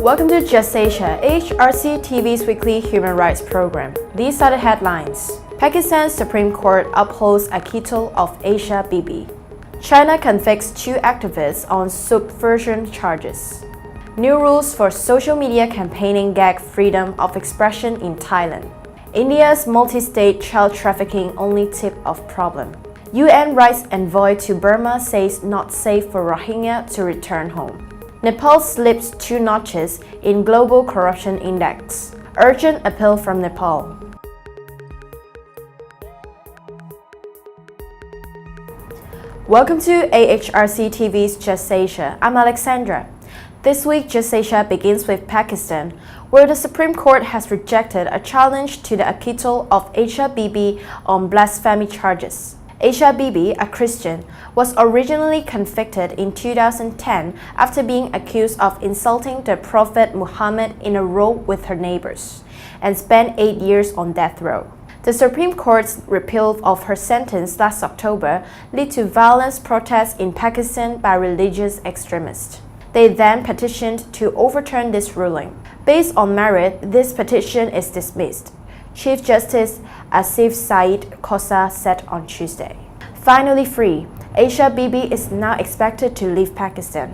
Welcome to Just Asia, AHRC TV's weekly human rights program. These are the headlines. Pakistan's Supreme Court upholds acquittal of Asia Bibi. China convicts 2 activists on subversion charges. New rules for social media campaigning gag freedom of expression in Thailand. India's multi-state child trafficking only tip of problem. UN rights envoy to Burma says not safe for Rohingya to return home. Nepal slips 2 notches in global corruption index. Urgent appeal from Nepal. Welcome to AHRC TV's Just Asia. I'm Alexandra. This week, Just Asia begins with Pakistan, where the Supreme Court has rejected a challenge to the acquittal of Asia Bibi on blasphemy charges. Asia Bibi, a Christian, was originally convicted in 2010 after being accused of insulting the Prophet Muhammad in a row with her neighbors, and spent 8 years on death row. The Supreme Court's repeal of her sentence last October led to violent protests in Pakistan by religious extremists. They then petitioned to overturn this ruling. Based on merit, this petition is dismissed, Chief Justice Asif Saeed Khosa said on Tuesday. Finally free, Asia Bibi is now expected to leave Pakistan,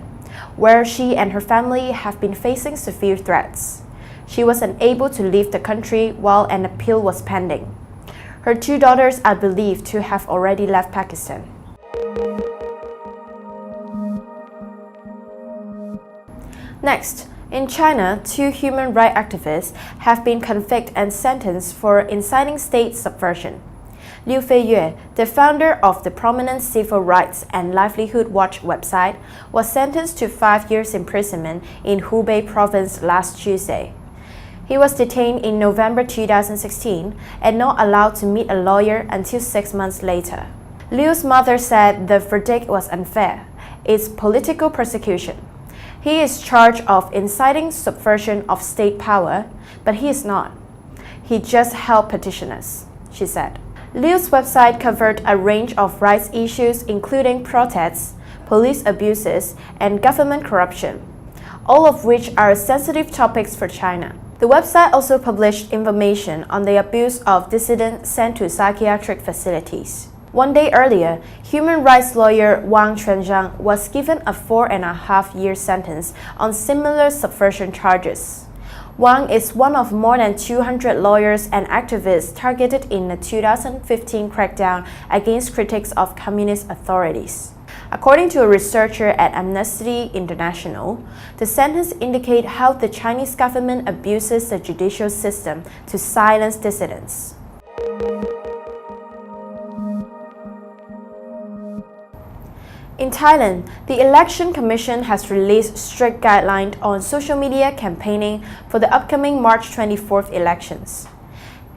where she and her family have been facing severe threats. She was unable to leave the country while an appeal was pending. Her 2 daughters are believed to have already left Pakistan. Next, in China, 2 human rights activists have been convicted and sentenced for inciting state subversion. Liu Feiyue, the founder of the prominent civil rights and livelihood watch website, was sentenced to 5 years imprisonment in Hubei province last Tuesday. He was detained in November 2016 and not allowed to meet a lawyer until 6 months later. Liu's mother said the verdict was unfair. It's political persecution. He is charged of inciting subversion of state power, but he is not. He just helped petitioners, she said. Liu's website covered a range of rights issues including protests, police abuses, and government corruption, all of which are sensitive topics for China. The website also published information on the abuse of dissidents sent to psychiatric facilities. 1 day earlier, human rights lawyer Wang Quanzhang was given a 4.5-year sentence on similar subversion charges. Wang is one of more than 200 lawyers and activists targeted in the 2015 crackdown against critics of communist authorities. According to a researcher at Amnesty International, the sentence indicates how the Chinese government abuses the judicial system to silence dissidents. In Thailand, the Election Commission has released strict guidelines on social media campaigning for the upcoming March 24th elections.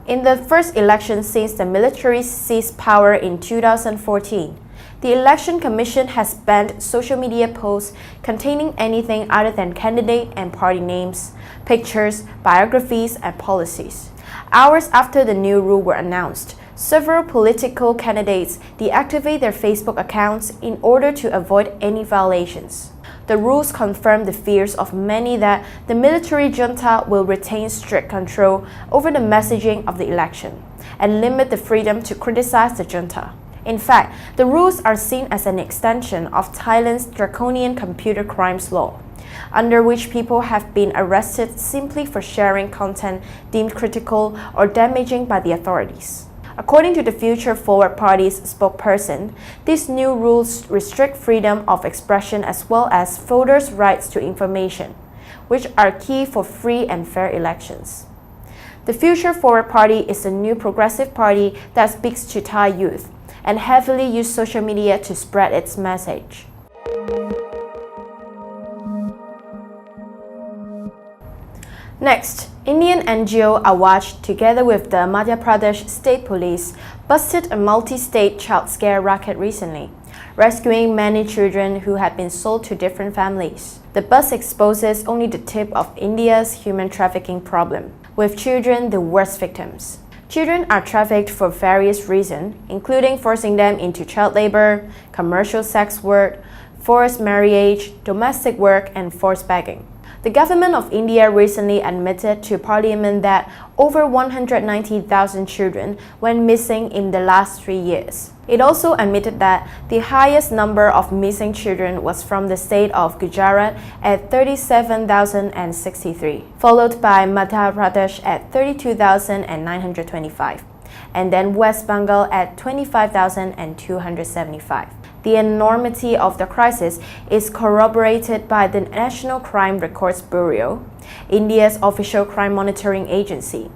In the first election since the military seized power in 2014, the Election Commission has banned social media posts containing anything other than candidate and party names, pictures, biographies, and policies. Hours after the new rule were announced, several political candidates deactivate their Facebook accounts in order to avoid any violations. The rules confirm the fears of many that the military junta will retain strict control over the messaging of the election and limit the freedom to criticize the junta. In fact, the rules are seen as an extension of Thailand's draconian computer crimes law, under which people have been arrested simply for sharing content deemed critical or damaging by the authorities. According to the Future Forward Party's spokesperson, these new rules restrict freedom of expression as well as voters' rights to information, which are key for free and fair elections. The Future Forward Party is a new progressive party that speaks to Thai youth and heavily uses social media to spread its message. Next, Indian NGO Aawaj, together with the Madhya Pradesh State Police, busted a multi-state child scare racket recently, rescuing many children who had been sold to different families. The bust exposes only the tip of India's human trafficking problem, with children the worst victims. Children are trafficked for various reasons, including forcing them into child labor, commercial sex work, forced marriage, domestic work, and forced begging. The government of India recently admitted to Parliament that over 190,000 children went missing in the last 3 years. It also admitted that the highest number of missing children was from the state of Gujarat at 37,063, followed by Madhya Pradesh at 32,925, and then West Bengal at 25,275. The enormity of the crisis is corroborated by the National Crime Records Bureau, India's official crime monitoring agency.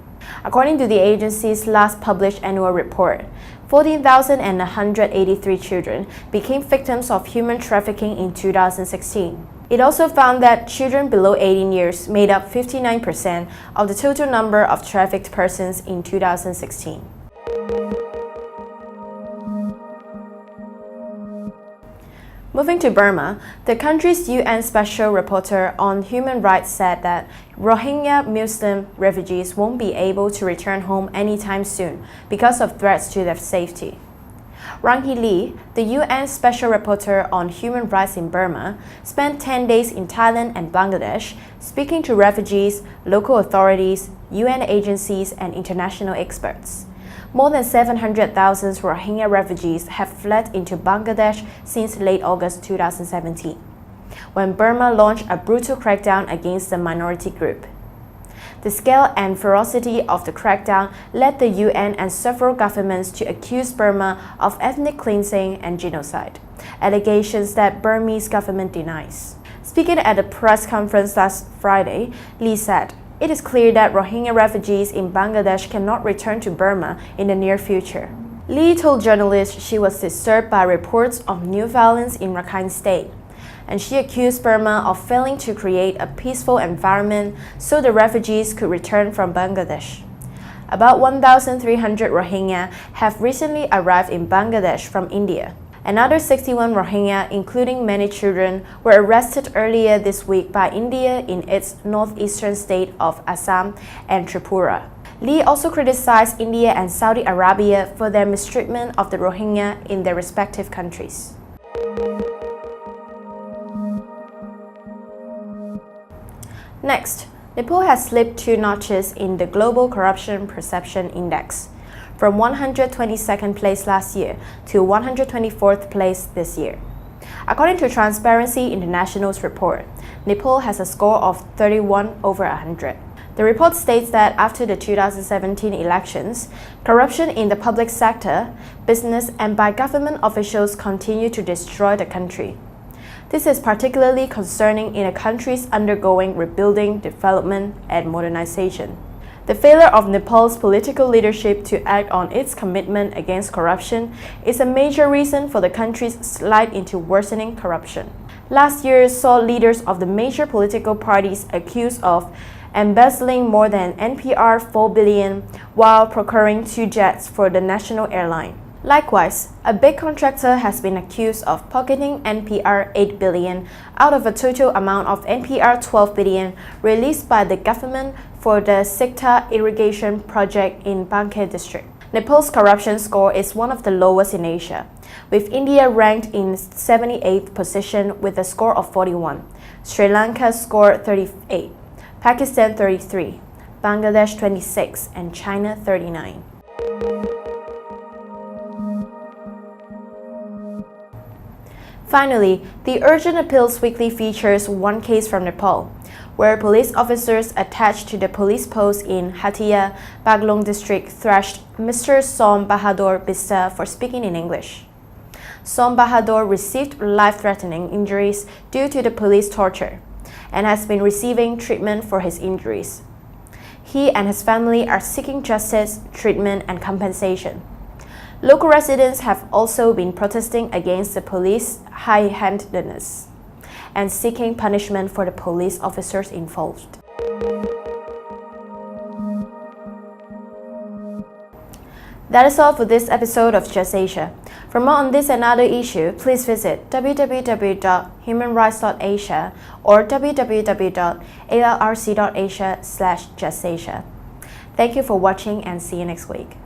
According to the agency's last published annual report, 14,183 children became victims of human trafficking in 2016. It also found that children below 18 years made up 59% of the total number of trafficked persons in 2016. Moving to Burma, the country's UN Special Rapporteur on Human Rights said that Rohingya Muslim refugees won't be able to return home anytime soon because of threats to their safety. Ranghi Lee, the UN Special Rapporteur on Human Rights in Burma, spent 10 days in Thailand and Bangladesh speaking to refugees, local authorities, UN agencies, and international experts. More than 700,000 Rohingya refugees have fled into Bangladesh since late August 2017, when Burma launched a brutal crackdown against the minority group. The scale and ferocity of the crackdown led the UN and several governments to accuse Burma of ethnic cleansing and genocide, allegations that Burmese government denies. Speaking at a press conference last Friday, Lee said, "It is clear that Rohingya refugees in Bangladesh cannot return to Burma in the near future." Lee told journalists she was disturbed by reports of new violence in Rakhine State, and she accused Burma of failing to create a peaceful environment so the refugees could return from Bangladesh. About 1,300 Rohingya have recently arrived in Bangladesh from India. Another 61 Rohingya, including many children, were arrested earlier this week by India in its northeastern state of Assam and Tripura. Lee also criticized India and Saudi Arabia for their mistreatment of the Rohingya in their respective countries. Next, Nepal has slipped 2 notches in the Global Corruption Perception Index, from 122nd place last year to 124th place this year. According to Transparency International's report, Nepal has a score of 31 over 100. The report states that after the 2017 elections, corruption in the public sector, business, and by government officials continue to destroy the country. This is particularly concerning in a country undergoing rebuilding, development, and modernization. The failure of Nepal's political leadership to act on its commitment against corruption is a major reason for the country's slide into worsening corruption. Last year saw leaders of the major political parties accused of embezzling more than NPR 4 billion while procuring 2 jets for the national airline. Likewise, a big contractor has been accused of pocketing NPR 8 billion out of a total amount of NPR 12 billion released by the government for the Sikta irrigation project in Banke district. Nepal's corruption score is one of the lowest in Asia, with India ranked in 78th position with a score of 41, Sri Lanka scored 38, Pakistan 33, Bangladesh 26, and China 39. Finally, the Urgent Appeals Weekly features one case from Nepal, where police officers attached to the police post in Hatia, Baglong district thrashed Mr. Som Bahadur Bista for speaking in English. Som Bahadur received life-threatening injuries due to the police torture and has been receiving treatment for his injuries. He and his family are seeking justice, treatment, and compensation. Local residents have also been protesting against the police high-handedness and seeking punishment for the police officers involved. That is all for this episode of Just Asia. For more on this and other issues, please visit www.humanrights.asia or www.alrc.asia/justasia. Thank you for watching and see you next week.